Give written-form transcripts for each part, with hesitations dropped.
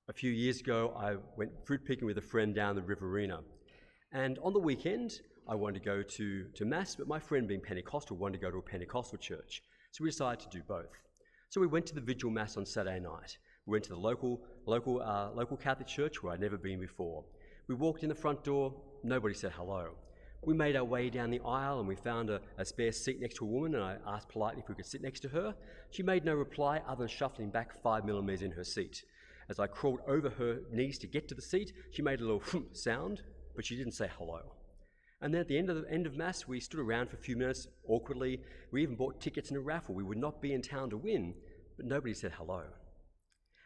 A few years ago, I went fruit picking with a friend down the Riverina. And on the weekend, I wanted to go to Mass, but my friend, being Pentecostal, wanted to go to a Pentecostal church. So we decided to do both. So we went to the Vigil Mass on Saturday night. We went to the local Catholic church where I'd never been before. We walked in the front door, nobody said hello. We made our way down the aisle and we found a spare seat next to a woman, and I asked politely if we could sit next to her. She made no reply other than shuffling back 5 millimeters in her seat. As I crawled over her knees to get to the seat, she made a little sound, but she didn't say hello. And then at the end of Mass, we stood around for a few minutes awkwardly. We even bought tickets in a raffle. We would not be in town to win, but nobody said hello.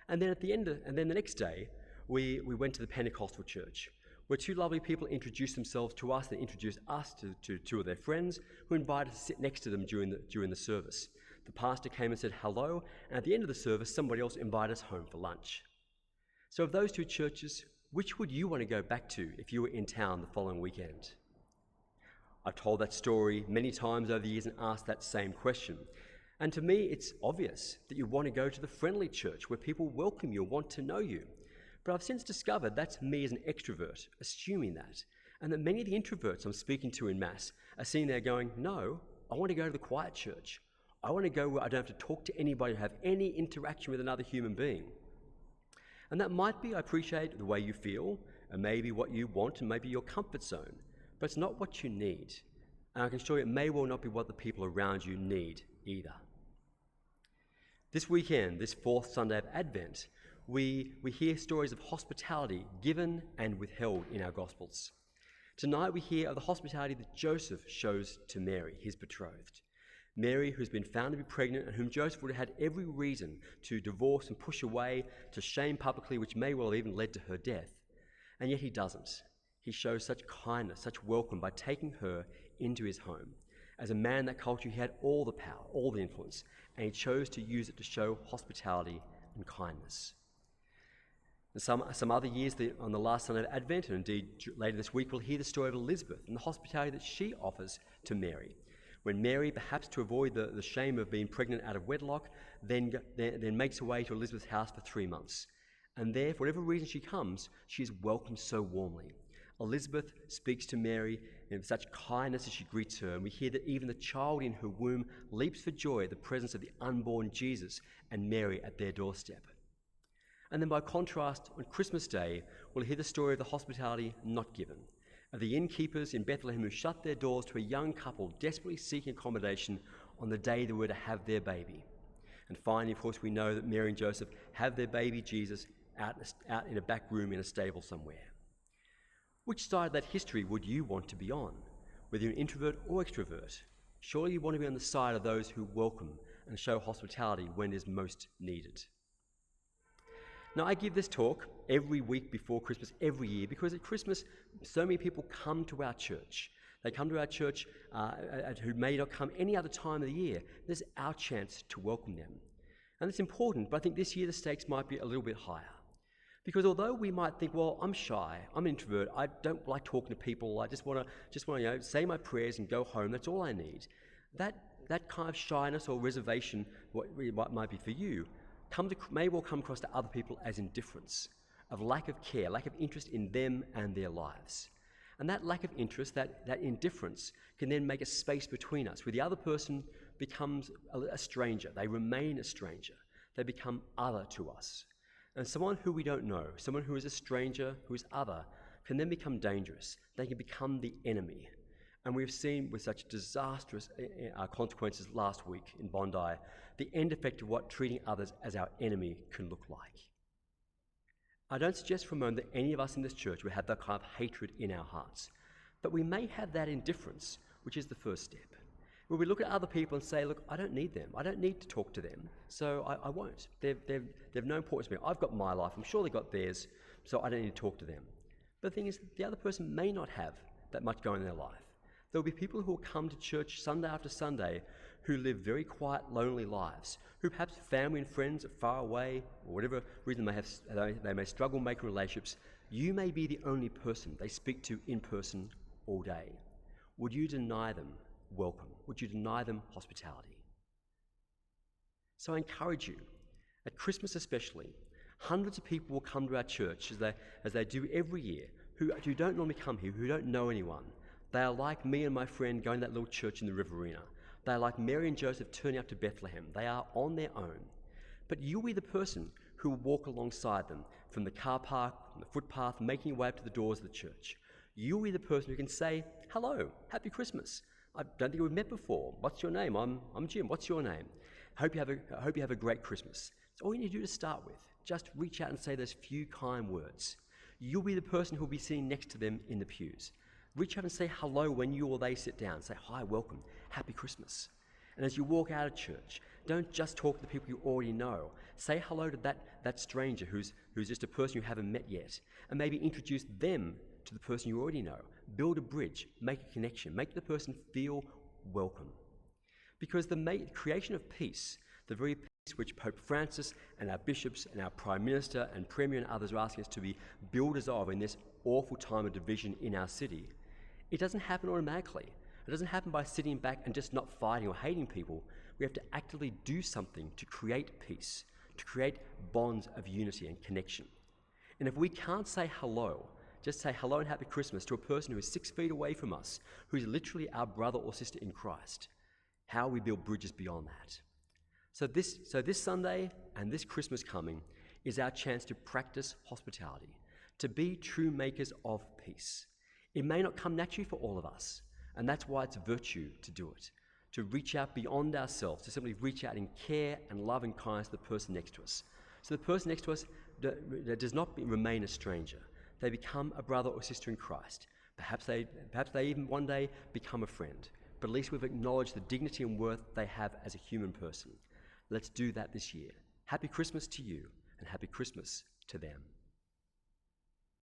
And then the next day, we went to the Pentecostal church, where two lovely people introduced themselves to us. They introduced us to two of their friends, who invited us to sit next to them during the service. The pastor came and said hello, and at the end of the service, somebody else invited us home for lunch. So of those two churches, which would you want to go back to if you were in town the following weekend? I've told that story many times over the years and asked that same question. And to me, it's obvious that you want to go to the friendly church where people welcome you and want to know you. But I've since discovered that's me as an extrovert, assuming that, and that many of the introverts I'm speaking to in Mass are sitting there going, no, I want to go to the quiet church. I want to go where I don't have to talk to anybody or have any interaction with another human being. And that might be, I appreciate, the way you feel, and maybe what you want, and maybe your comfort zone, but it's not what you need. And I can assure you it may well not be what the people around you need either. This weekend, this fourth Sunday of Advent, we hear stories of hospitality given and withheld in our Gospels. Tonight we hear of the hospitality that Joseph shows to Mary, his betrothed. Mary, who's been found to be pregnant and whom Joseph would have had every reason to divorce and push away, to shame publicly, which may well have even led to her death. And yet he doesn't. He shows such kindness, such welcome by taking her into his home. As a man in that culture, he had all the power, all the influence, and he chose to use it to show hospitality and kindness. And some other years, on the last Sunday of Advent, and indeed later this week, we'll hear the story of Elizabeth and the hospitality that she offers to Mary. When Mary, perhaps to avoid the shame of being pregnant out of wedlock, then makes her way to Elizabeth's house for 3 months. And there, for whatever reason she comes, she is welcomed so warmly. Elizabeth speaks to Mary in such kindness as she greets her, and we hear that even the child in her womb leaps for joy at the presence of the unborn Jesus and Mary at their doorstep. And then by contrast, on Christmas Day, we'll hear the story of the hospitality not given, of the innkeepers in Bethlehem who shut their doors to a young couple desperately seeking accommodation on the day they were to have their baby. And finally, of course, we know that Mary and Joseph have their baby Jesus out in a back room in a stable somewhere. Which side of that history would you want to be on, whether you're an introvert or extrovert? Surely you want to be on the side of those who welcome and show hospitality when it is most needed. Now, I give this talk every week before Christmas, every year, because at Christmas, so many people come to our church. They come to our church who may not come any other time of the year. This is our chance to welcome them. And it's important, but I think this year the stakes might be a little bit higher. Because although we might think, well, I'm shy, I'm an introvert, I don't like talking to people, I just want to say my prayers and go home, that's all I need. That kind of shyness or reservation, what might be for you, may well come across to other people as indifference, of lack of care, lack of interest in them and their lives. And that lack of interest, that indifference, can then make a space between us, where the other person becomes a stranger. They remain a stranger. They become other to us. And someone who we don't know, someone who is a stranger, who is other, can then become dangerous. They can become the enemy. And we've seen with such disastrous consequences last week in Bondi, the end effect of what treating others as our enemy can look like. I don't suggest for a moment that any of us in this church would have that kind of hatred in our hearts, but we may have that indifference, which is the first step. Where we look at other people and say, look, I don't need them. I don't need to talk to them, so I won't. They've no importance to me. I've got my life. I'm sure they've got theirs, so I don't need to talk to them. But the thing is, the other person may not have that much going in their life. There will be people who will come to church Sunday after Sunday who live very quiet, lonely lives, who perhaps family and friends are far away, or whatever reason they may struggle making relationships. You may be the only person they speak to in person all day. Would you deny them welcome? Would you deny them hospitality? So I encourage you, at Christmas especially, Hundreds of people will come to our church as they do every year, who don't normally come here, who don't know anyone. They are like me and my friend going to that little church in the Riverina. They are like Mary and Joseph turning up to Bethlehem. They are on their own. But you'll be the person who will walk alongside them from the car park, from the footpath, making your way up to the doors of the church. You'll be the person who can say, hello, happy Christmas. I don't think we've met before. What's your name? I'm Jim. What's your name? I hope you have a great Christmas. It's all you need to do to start with. Just reach out and say those few kind words. You'll be the person who will be sitting next to them in the pews. Reach out and say hello when you or they sit down. Say, hi, welcome, happy Christmas. And as you walk out of church, don't just talk to the people you already know. Say hello to that stranger who's just a person you haven't met yet, and maybe introduce them to the person you already know. Build a bridge, make a connection, make the person feel welcome. Because the creation of peace, the very peace which Pope Francis and our bishops and our Prime Minister and Premier and others are asking us to be builders of in this awful time of division in our city, it doesn't happen automatically. It doesn't happen by sitting back and just not fighting or hating people. We have to actively do something to create peace, to create bonds of unity and connection. And if we can't say hello, just say hello and happy Christmas to a person who is 6 feet away from us, who is literally our brother or sister in Christ, how we build bridges beyond that. So this Sunday and this Christmas coming is our chance to practice hospitality, to be true makers of peace. It may not come naturally for all of us, and that's why it's a virtue to do it, to reach out beyond ourselves, to simply reach out in care and love and kindness to the person next to us. So the person next to us does not remain a stranger. They become a brother or sister in Christ. Perhaps they even one day become a friend, but at least we've acknowledged the dignity and worth they have as a human person. Let's do that this year. Happy Christmas to you, and happy Christmas to them.